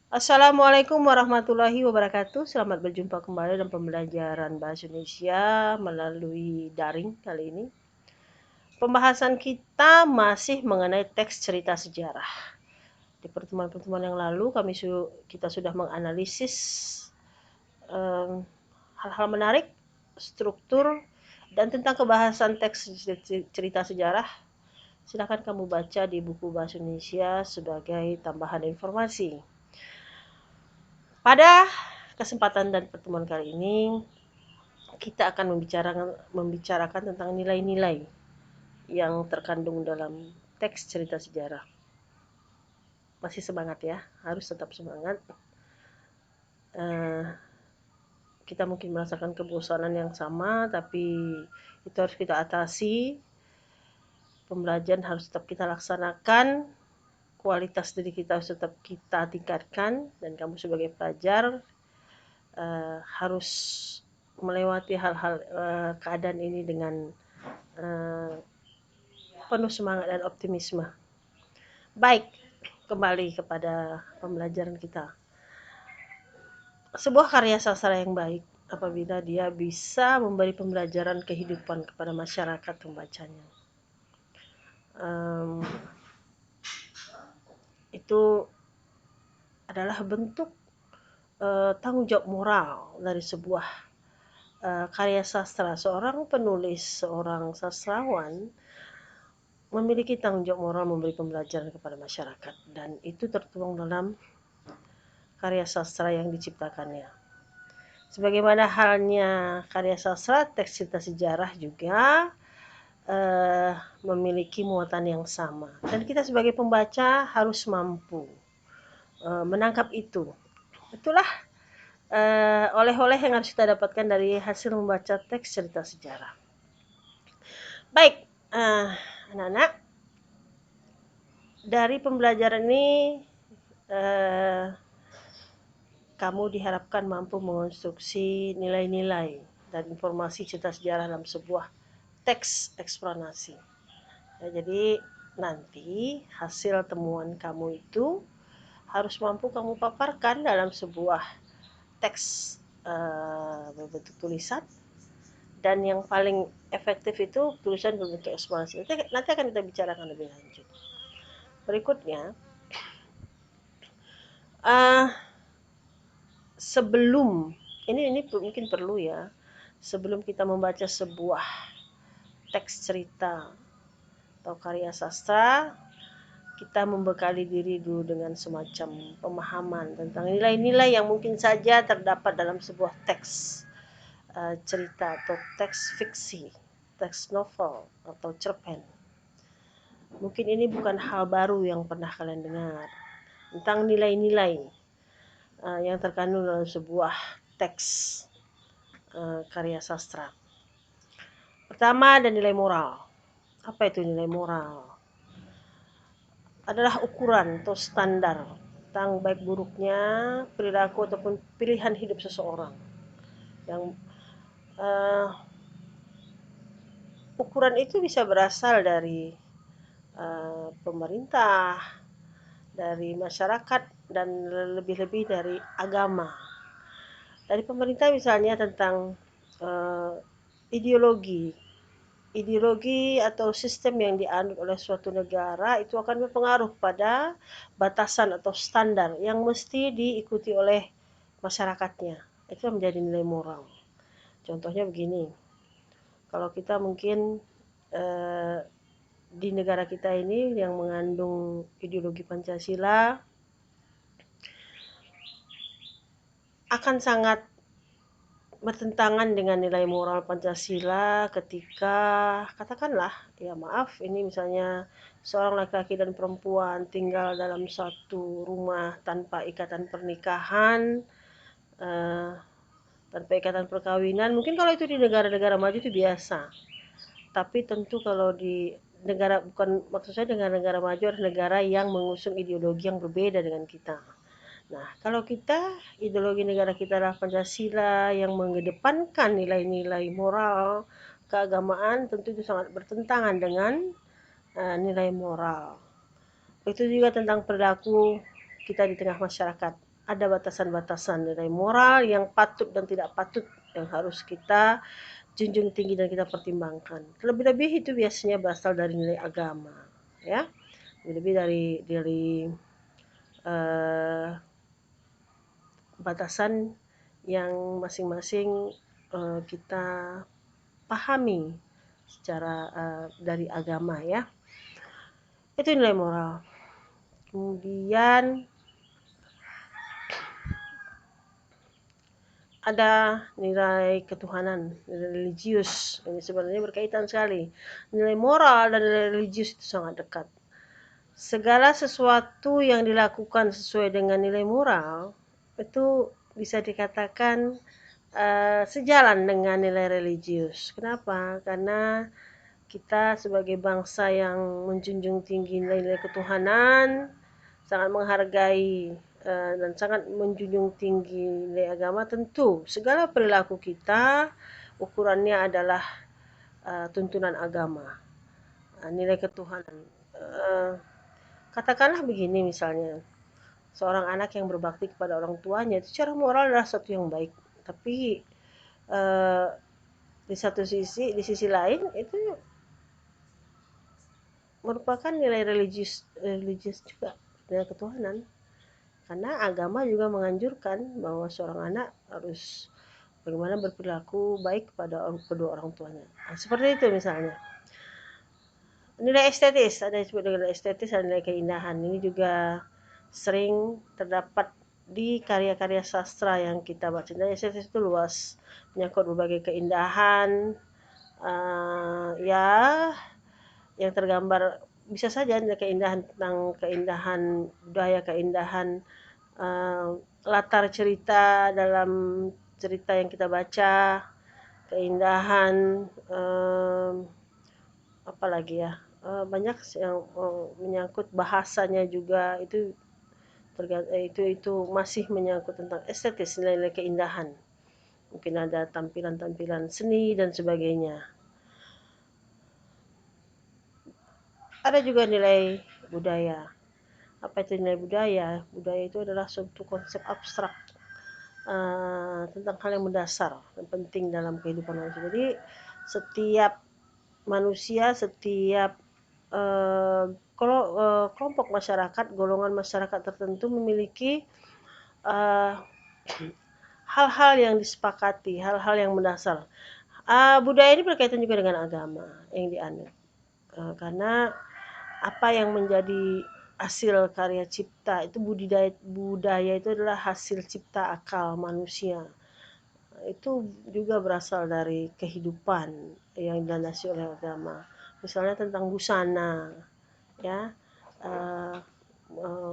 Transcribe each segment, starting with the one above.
Assalamualaikum warahmatullahi wabarakatuh. Selamat berjumpa kembali dalam pembelajaran bahasa Indonesia melalui daring kali ini. Pembahasan kita masih mengenai teks cerita sejarah. Di pertemuan-pertemuan yang lalu kita sudah menganalisis hal-hal menarik, struktur, dan tentang kebahasan teks cerita sejarah. Silakan kamu baca di buku bahasa Indonesia sebagai tambahan informasi. Pada kesempatan dan pertemuan kali ini, kita akan membicarakan tentang nilai-nilai yang terkandung dalam teks cerita sejarah. Masih semangat ya, harus tetap semangat. Kita mungkin merasakan kebosanan yang sama, tapi itu harus kita atasi. Pembelajaran harus tetap kita laksanakan, kualitas diri kita harus tetap kita tingkatkan, dan kamu sebagai pelajar harus melewati hal-hal keadaan ini dengan penuh semangat dan optimisme. Baik, kembali kepada pembelajaran kita. Sebuah karya sastra yang baik apabila dia bisa memberi pembelajaran kehidupan kepada masyarakat pembacanya. Itu adalah bentuk tanggung jawab moral dari sebuah karya sastra. Seorang penulis, seorang sastrawan memiliki tanggung jawab moral memberi pembelajaran kepada masyarakat, dan itu tertuang dalam karya sastra yang diciptakannya. Sebagaimana halnya karya sastra, teks cerita sejarah juga memiliki muatan yang sama, dan kita sebagai pembaca harus mampu menangkap itu. Itulah oleh-oleh yang harus kita dapatkan dari hasil membaca teks cerita sejarah. Baik, anak-anak, dari pembelajaran ini kamu diharapkan mampu mengonstruksi nilai-nilai dan informasi cerita sejarah dalam sebuah teks eksplanasi. Ya, jadi nanti hasil temuan kamu itu harus mampu kamu paparkan dalam sebuah teks berbentuk tulisan, dan yang paling efektif itu tulisan berbentuk eksplanasi. Nanti akan kita bicarakan lebih lanjut. Berikutnya, sebelum ini mungkin perlu ya, sebelum kita membaca sebuah teks cerita atau karya sastra, kita membekali diri dulu dengan semacam pemahaman tentang nilai-nilai yang mungkin saja terdapat dalam sebuah teks cerita atau teks fiksi, teks novel atau cerpen. Mungkin ini bukan hal baru yang pernah kalian dengar tentang nilai-nilai yang terkandung dalam sebuah teks karya sastra. Pertama, ada nilai moral. Apa itu nilai moral? Adalah ukuran atau standar tentang baik buruknya perilaku ataupun pilihan hidup seseorang. Yang ukuran itu bisa berasal dari pemerintah, dari masyarakat, dan lebih-lebih dari agama. Dari pemerintah misalnya tentang ideologi atau sistem yang dianut oleh suatu negara itu akan berpengaruh pada batasan atau standar yang mesti diikuti oleh masyarakatnya. Itu menjadi nilai moral. Contohnya begini, kalau kita mungkin di negara kita ini yang mengandung ideologi Pancasila, akan sangat bertentangan dengan nilai moral Pancasila ketika katakanlah, ya maaf, ini misalnya seorang laki-laki dan perempuan tinggal dalam satu rumah tanpa ikatan pernikahan, tanpa ikatan perkawinan. Mungkin kalau itu di negara-negara maju itu biasa, tapi tentu kalau di negara, bukan maksud saya negara-negara maju adalah negara yang mengusung ideologi yang berbeda dengan kita. Nah, kalau kita, ideologi negara kita adalah Pancasila yang mengedepankan nilai-nilai moral keagamaan, tentu itu sangat bertentangan dengan nilai moral. Itu juga tentang perilaku kita di tengah masyarakat. ada batasan-batasan nilai moral yang patut dan tidak patut yang harus kita junjung tinggi dan kita pertimbangkan. Terlebih-lebih itu biasanya berasal dari nilai agama, ya. Lebih dari uh, batasan yang masing-masing kita pahami secara dari agama, ya. Itu nilai moral. Kemudian ada nilai ketuhanan, nilai religius. Ini sebenarnya berkaitan sekali. Nilai moral dan nilai religius itu sangat dekat. Segala sesuatu yang dilakukan sesuai dengan nilai moral itu bisa dikatakan sejalan dengan nilai religius. Kenapa? Karena kita sebagai bangsa yang menjunjung tinggi nilai-nilai ketuhanan, sangat menghargai dan sangat menjunjung tinggi nilai agama, tentu segala perilaku kita ukurannya adalah tuntunan agama, nilai ketuhanan. Katakanlah begini misalnya, seorang anak yang berbakti kepada orang tuanya itu secara moral adalah sesuatu yang baik, tapi di sisi lain itu merupakan nilai religius juga, nilai ketuhanan. Karena agama juga menganjurkan bahwa seorang anak harus bagaimana berperilaku baik kepada kedua orang tuanya. Nah, seperti itu misalnya. Nilai estetis, ada yang disebut dengan nilai estetis dan nilai keindahan. Ini juga sering terdapat di karya-karya sastra yang kita baca. Nilai estetis itu luas, menyangkut berbagai keindahan, ya, yang tergambar bisa saja ada keindahan tentang keindahan budaya, keindahan latar cerita dalam cerita yang kita baca, keindahan apa lagi ya, banyak yang menyangkut bahasanya juga, itu masih menyangkut tentang estetis, nilai-nilai keindahan. Mungkin ada tampilan-tampilan seni dan sebagainya. Ada juga nilai budaya. Apa itu nilai budaya? Budaya itu adalah suatu konsep abstrak tentang hal yang mendasar dan penting dalam kehidupan manusia. Jadi setiap manusia, setiap kelompok masyarakat, golongan masyarakat tertentu memiliki hal-hal yang disepakati, hal-hal yang mendasar. Budaya ini berkaitan juga dengan agama yang dianut. Karena apa yang menjadi hasil karya cipta itu, budaya itu adalah hasil cipta akal manusia. Itu juga berasal dari kehidupan yang dilandasi oleh agama. Misalnya tentang busana, ya.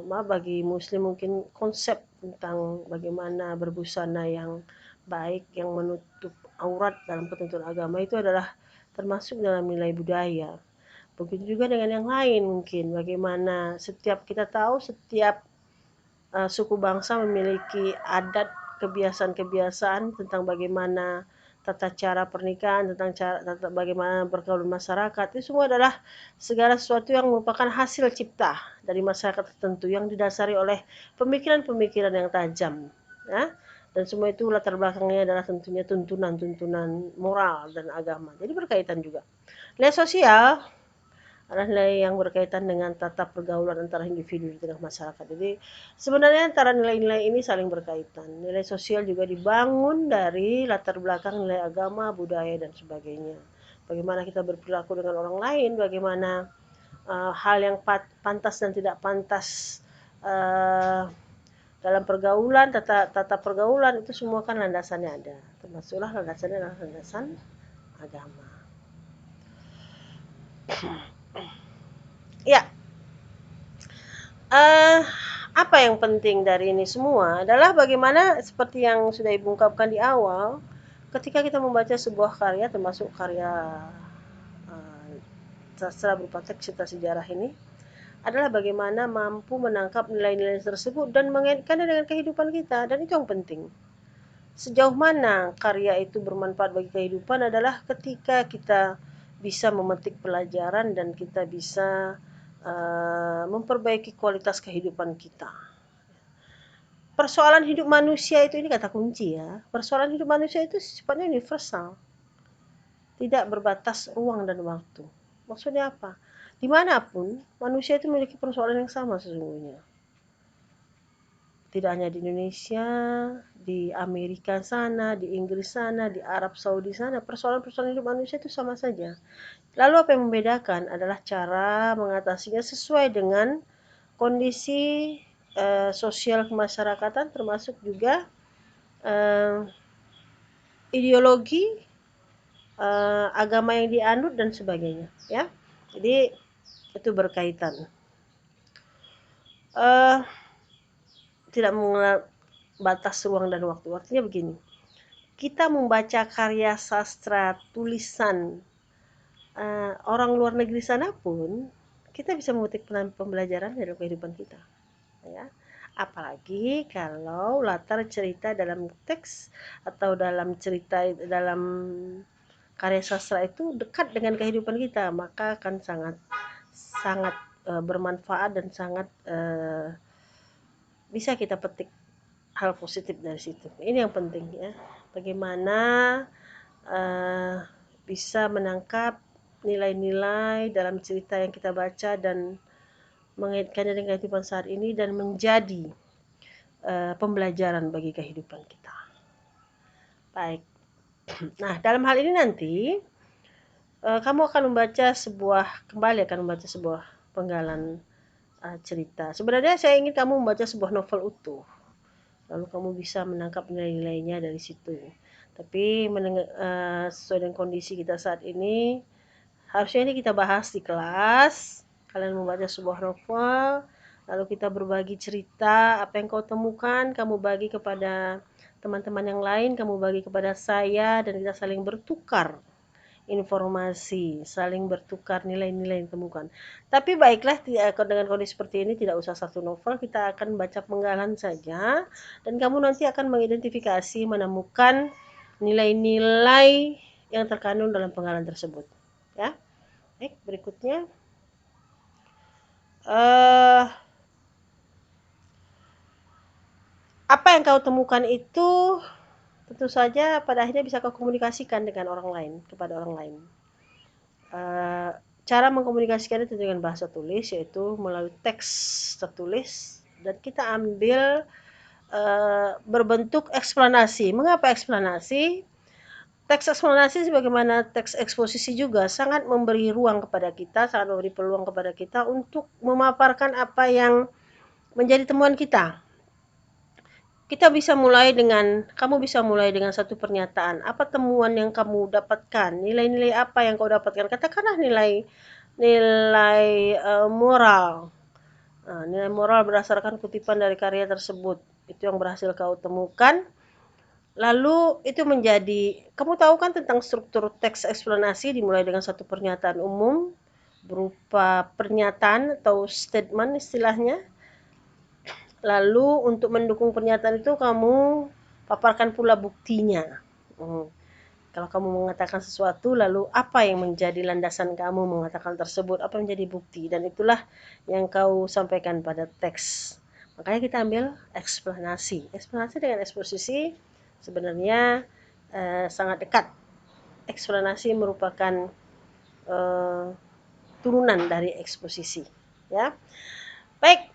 Bagi muslim mungkin konsep tentang bagaimana berbusana yang baik, yang menutup aurat dalam ketentuan agama, itu adalah termasuk dalam nilai budaya. Begitu juga dengan yang lain, mungkin bagaimana kita tahu setiap suku bangsa memiliki adat, kebiasaan-kebiasaan tentang bagaimana tata cara pernikahan, tentang bagaimana bergaul masyarakat. Itu semua adalah segala sesuatu yang merupakan hasil cipta dari masyarakat tertentu yang didasari oleh pemikiran-pemikiran yang tajam, ya. Dan semua itu latar belakangnya adalah tentunya tuntunan-tuntunan moral dan agama. Jadi berkaitan juga. Nilai sosial adalah nilai yang berkaitan dengan tata pergaulan antara individu di tengah masyarakat. Jadi sebenarnya antara nilai-nilai ini saling berkaitan. Nilai sosial juga dibangun dari latar belakang nilai agama, budaya, dan sebagainya. Bagaimana kita berperilaku dengan orang lain, bagaimana hal yang pantas dan tidak pantas dalam pergaulan, tata pergaulan, itu semua kan landasannya ada. Termasuklah landasannya adalah landasan agama. Ya, apa yang penting dari ini semua adalah bagaimana seperti yang sudah Ibu ungkapkan di awal, ketika kita membaca sebuah karya, termasuk karya sastra berupa teks cerita sejarah ini, adalah bagaimana mampu menangkap nilai-nilai tersebut dan mengaitkannya dengan kehidupan kita, dan itu yang penting. Sejauh mana karya itu bermanfaat bagi kehidupan adalah ketika kita bisa memetik pelajaran dan kita bisa memperbaiki kualitas kehidupan kita. persoalan hidup manusia itu, ini kata kunci ya, persoalan hidup manusia itu sifatnya universal, tidak berbatas ruang dan waktu. Maksudnya apa? Dimanapun manusia itu memiliki persoalan yang sama sesungguhnya. Tidak hanya di Indonesia, di Amerika sana, di Inggris sana, di Arab Saudi sana, persoalan-persoalan hidup manusia itu sama saja. Lalu apa yang membedakan adalah cara mengatasinya sesuai dengan kondisi sosial kemasyarakatan, termasuk juga ideologi, agama yang dianut dan sebagainya, ya. Jadi itu berkaitan. Tidak mengenal batas ruang dan waktu. Artinya begini, kita membaca karya sastra tulisan orang luar negeri sana pun, kita bisa memetik pembelajaran dalam kehidupan kita, ya. Apalagi kalau latar cerita dalam teks atau dalam cerita dalam karya sastra itu dekat dengan kehidupan kita, maka akan sangat sangat bermanfaat dan sangat bisa kita petik hal positif dari situ. Ini yang penting ya. Bagaimana bisa menangkap nilai-nilai dalam cerita yang kita baca dan mengaitkannya dengan kehidupan saat ini dan menjadi pembelajaran bagi kehidupan kita. Baik. Nah, dalam hal ini nanti kamu akan membaca kembali akan membaca sebuah penggalan cerita. Sebenarnya saya ingin kamu membaca sebuah novel utuh. Lalu kamu bisa menangkap nilai-nilainya dari situ. Tapi sesuai dengan kondisi kita saat ini, harusnya ini kita bahas di kelas. Kalian membaca sebuah novel, lalu kita berbagi cerita, apa yang kau temukan, kamu bagi kepada teman-teman yang lain, kamu bagi kepada saya, dan kita saling bertukar informasi, saling bertukar nilai-nilai yang temukan. Tapi baiklah, dengan kondisi seperti ini tidak usah satu novel, kita akan baca penggalan saja, dan kamu nanti akan mengidentifikasi, menemukan nilai-nilai yang terkandung dalam penggalan tersebut. Ya, baik, berikutnya. Apa yang kau temukan itu tentu saja pada akhirnya bisa kau komunikasikan dengan orang lain, kepada orang lain. Cara mengkomunikasikan itu dengan bahasa tulis, yaitu melalui teks tertulis, dan kita ambil berbentuk eksplanasi. Mengapa eksplanasi? Teks eksplanasi sebagaimana teks eksposisi juga sangat memberi ruang kepada kita, sangat memberi peluang kepada kita untuk memaparkan apa yang menjadi temuan kita. Kamu bisa mulai dengan satu pernyataan. Apa temuan yang kamu dapatkan? Nilai-nilai apa yang kau dapatkan? Katakanlah nilai moral. Nilai moral berdasarkan kutipan dari karya tersebut. Itu yang berhasil kau temukan. Lalu itu kamu tahu kan tentang struktur teks eksplanasi, dimulai dengan satu pernyataan umum berupa pernyataan atau statement istilahnya. Lalu untuk mendukung pernyataan itu kamu paparkan pula buktinya. Kalau kamu mengatakan sesuatu, lalu apa yang menjadi landasan kamu mengatakan tersebut, apa yang menjadi bukti, dan itulah yang kau sampaikan pada teks. Makanya kita ambil eksplanasi. Eksplanasi dengan eksposisi sebenarnya sangat dekat. Eksplanasi merupakan turunan dari eksposisi. Ya, baik.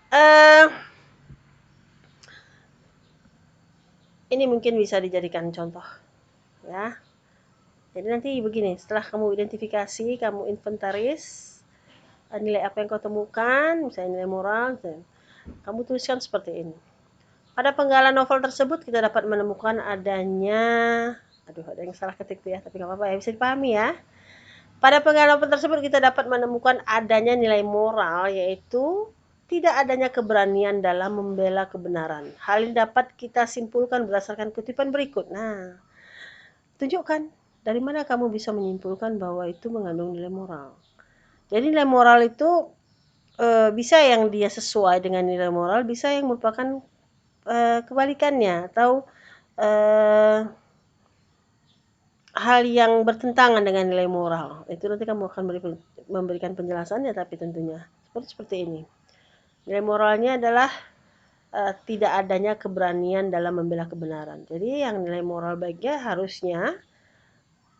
Ini mungkin bisa dijadikan contoh, ya. Jadi nanti begini, setelah kamu identifikasi, kamu inventaris nilai apa yang kau temukan, misalnya nilai moral, kamu tuliskan seperti ini. Pada penggalan novel tersebut kita dapat menemukan adanya, ada yang salah ketik tuh ya, tapi nggak apa-apa ya, bisa dipahami ya. Pada penggalan novel tersebut kita dapat menemukan adanya nilai moral, yaitu tidak adanya keberanian dalam membela kebenaran. Hal ini dapat kita simpulkan berdasarkan kutipan berikut. Nah, tunjukkan dari mana kamu bisa menyimpulkan bahwa itu mengandung nilai moral. Jadi nilai moral itu bisa yang dia sesuai dengan nilai moral, bisa yang merupakan kebalikannya atau hal yang bertentangan dengan nilai moral. Itu nanti kamu akan memberikan penjelasannya, tapi tentunya seperti ini. Nilai moralnya adalah tidak adanya keberanian dalam membela kebenaran. Jadi yang nilai moral baiknya harusnya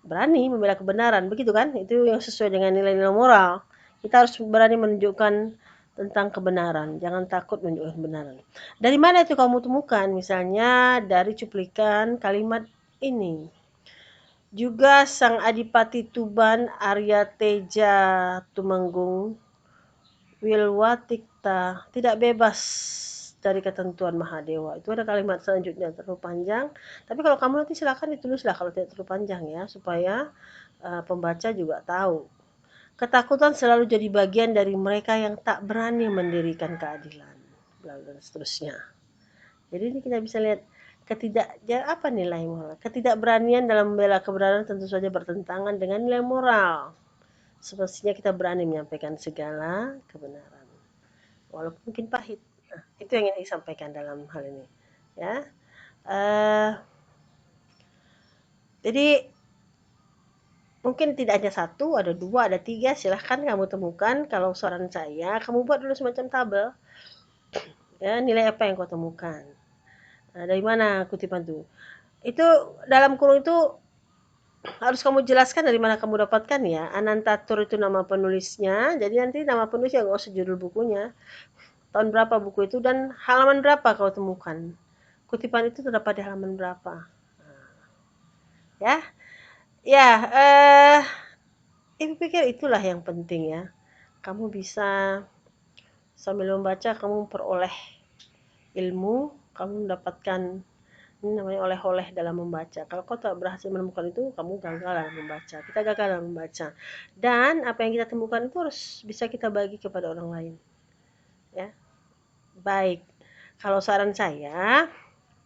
berani membela kebenaran, begitu kan? Itu yang sesuai dengan nilai-nilai moral. Kita harus berani menunjukkan tentang kebenaran, jangan takut menunjukkan kebenaran. Dari mana itu kamu temukan? Misalnya dari cuplikan kalimat ini. Juga Sang Adipati Tuban Arya Teja Tumenggung Wilwatikta tidak bebas dari ketentuan Mahadewa. Itu ada kalimat selanjutnya terlalu panjang. Tapi kalau kamu nanti silakan ditulislah kalau tidak terlalu panjang ya, supaya pembaca juga tahu. Ketakutan selalu jadi bagian dari mereka yang tak berani mendirikan keadilan. Dan seterusnya. Jadi ini kita bisa lihat apa nilai moral? Ketidakberanian dalam membela kebenaran tentu saja bertentangan dengan nilai moral. Semestinya kita berani menyampaikan segala kebenaran, walaupun mungkin pahit. Nah, itu yang ingin disampaikan dalam hal ini. Ya, jadi mungkin tidak hanya satu, ada dua, ada tiga. Silahkan kamu temukan. Kalau saran saya, kamu buat dulu semacam tabel. Ya, nilai apa yang kau temukan? Nah, dari mana kutipan itu? Itu dalam kurung itu harus kamu jelaskan dari mana kamu dapatkan ya. Anantatur itu nama penulisnya. Jadi nanti nama penulisnya nggak usah judul bukunya. Tahun berapa buku itu dan halaman berapa kau temukan. Kutipan itu terdapat di halaman berapa. Ya, ya, ibu pikir itulah yang penting ya. Kamu bisa sambil membaca kamu memperoleh ilmu, kamu mendapatkan ini namanya oleh-oleh dalam membaca. Kalau kau tak berhasil menemukan itu, kamu gagal dalam membaca. Kita gagal dalam membaca. Dan apa yang kita temukan itu harus bisa kita bagi kepada orang lain. Ya, baik. Kalau saran saya,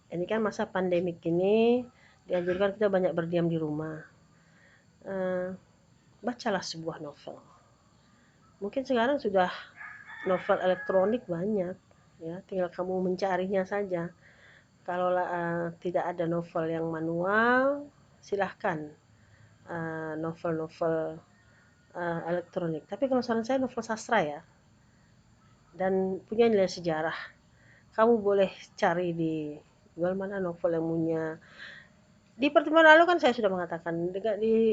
ini kan masa pandemik ini, dianjurkan kita banyak berdiam di rumah. Bacalah sebuah novel. Mungkin sekarang sudah novel elektronik banyak, ya, tinggal kamu mencarinya saja. Kalau tidak ada novel yang manual, silahkan novel-novel elektronik. Tapi kalau saran saya novel sastra ya, dan punya nilai sejarah. Kamu boleh cari di Google mana novel yang punya. Di pertemuan lalu kan saya sudah mengatakan,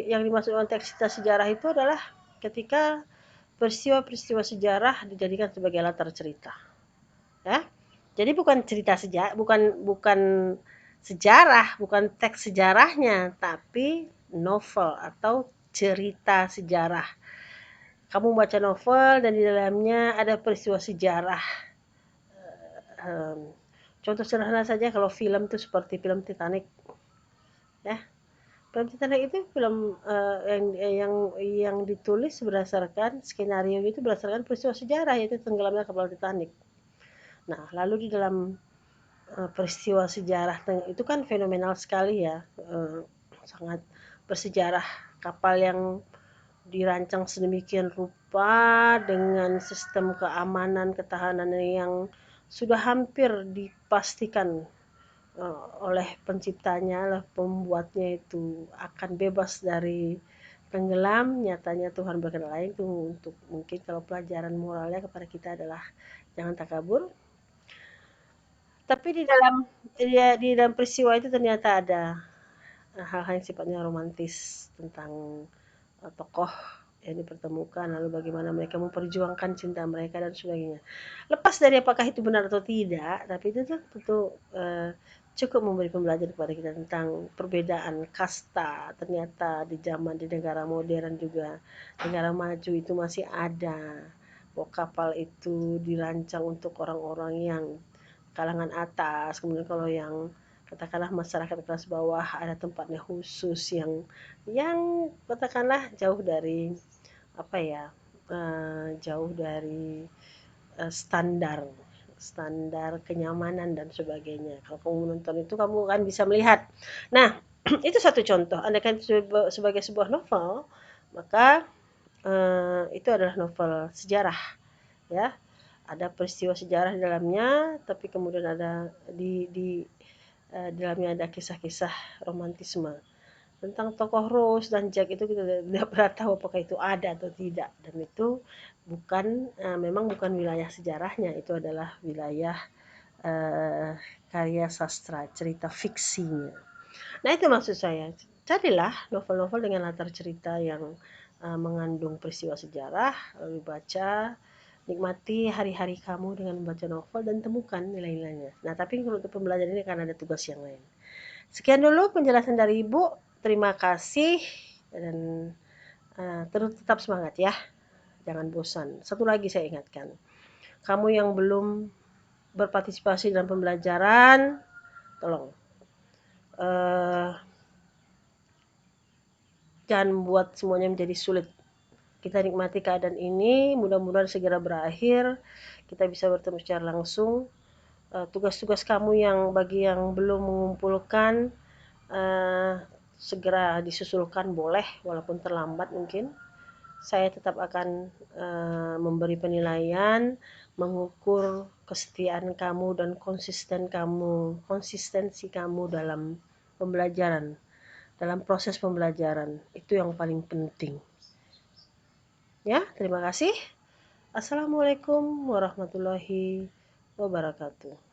yang dimaksud dengan teks cerita sejarah itu adalah ketika peristiwa-peristiwa sejarah dijadikan sebagai latar cerita. Ya. Jadi bukan cerita sejarah, bukan sejarah, bukan teks sejarahnya, tapi novel atau cerita sejarah. Kamu baca novel dan di dalamnya ada peristiwa sejarah. Contoh sederhana saja kalau film itu seperti film Titanic, ya. Film Titanic itu film yang ditulis berdasarkan skenario itu berdasarkan peristiwa sejarah yaitu tenggelamnya kapal Titanic. Nah, lalu di dalam peristiwa sejarah itu kan fenomenal sekali ya, sangat bersejarah, kapal yang dirancang sedemikian rupa dengan sistem keamanan ketahanan yang sudah hampir dipastikan oleh penciptanya, oleh pembuatnya itu akan bebas dari tenggelam. Nyatanya Tuhan berkehendak lain. Itu untuk mungkin kalau pelajaran moralnya kepada kita adalah jangan takabur. Tapi di dalam peristiwa itu ternyata ada hal-hal yang sifatnya romantis tentang tokoh yang dipertemukan, lalu bagaimana mereka memperjuangkan cinta mereka dan sebagainya. Lepas dari apakah itu benar atau tidak, tapi itu tuh tentu cukup memberi pembelajaran kepada kita tentang perbedaan kasta. Ternyata di negara modern juga, negara maju itu masih ada. Bahwa kapal itu dirancang untuk orang-orang yang kalangan atas, kemudian kalau yang katakanlah masyarakat kelas bawah ada tempatnya khusus yang katakanlah jauh dari apa ya, jauh dari standar standar kenyamanan dan sebagainya. Kalau kamu menonton itu kamu akan bisa melihat. Nah, itu satu contoh. Andaikan sebagai sebuah novel, maka itu adalah novel sejarah, ya. Ada peristiwa sejarah di dalamnya, tapi kemudian ada di dalamnya ada kisah-kisah romantisme tentang tokoh Rose dan Jack. Itu kita tidak pernah tahu apakah itu ada atau tidak, dan itu memang bukan wilayah sejarahnya, itu adalah wilayah karya sastra, cerita fiksinya. Nah, itu maksud saya. Carilah novel-novel dengan latar cerita yang mengandung peristiwa sejarah, lalu baca, nikmati hari-hari kamu dengan membaca novel dan temukan nilai-nilainya. Nah, tapi untuk pembelajaran ini akan ada tugas yang lain. Sekian dulu penjelasan dari Ibu. Terima kasih dan terus tetap semangat ya. Jangan bosan. Satu lagi saya ingatkan. Kamu yang belum berpartisipasi dalam pembelajaran, tolong jangan membuat semuanya menjadi sulit. Kita nikmati keadaan ini, mudah-mudahan segera berakhir. Kita bisa bertemu secara langsung. Tugas-tugas kamu yang bagi yang belum mengumpulkan, segera disusulkan boleh, walaupun terlambat mungkin. Saya tetap akan memberi penilaian, mengukur kesetiaan kamu dan konsistensi kamu dalam pembelajaran, dalam proses pembelajaran. Itu yang paling penting. Ya, terima kasih. Assalamualaikum warahmatullahi wabarakatuh.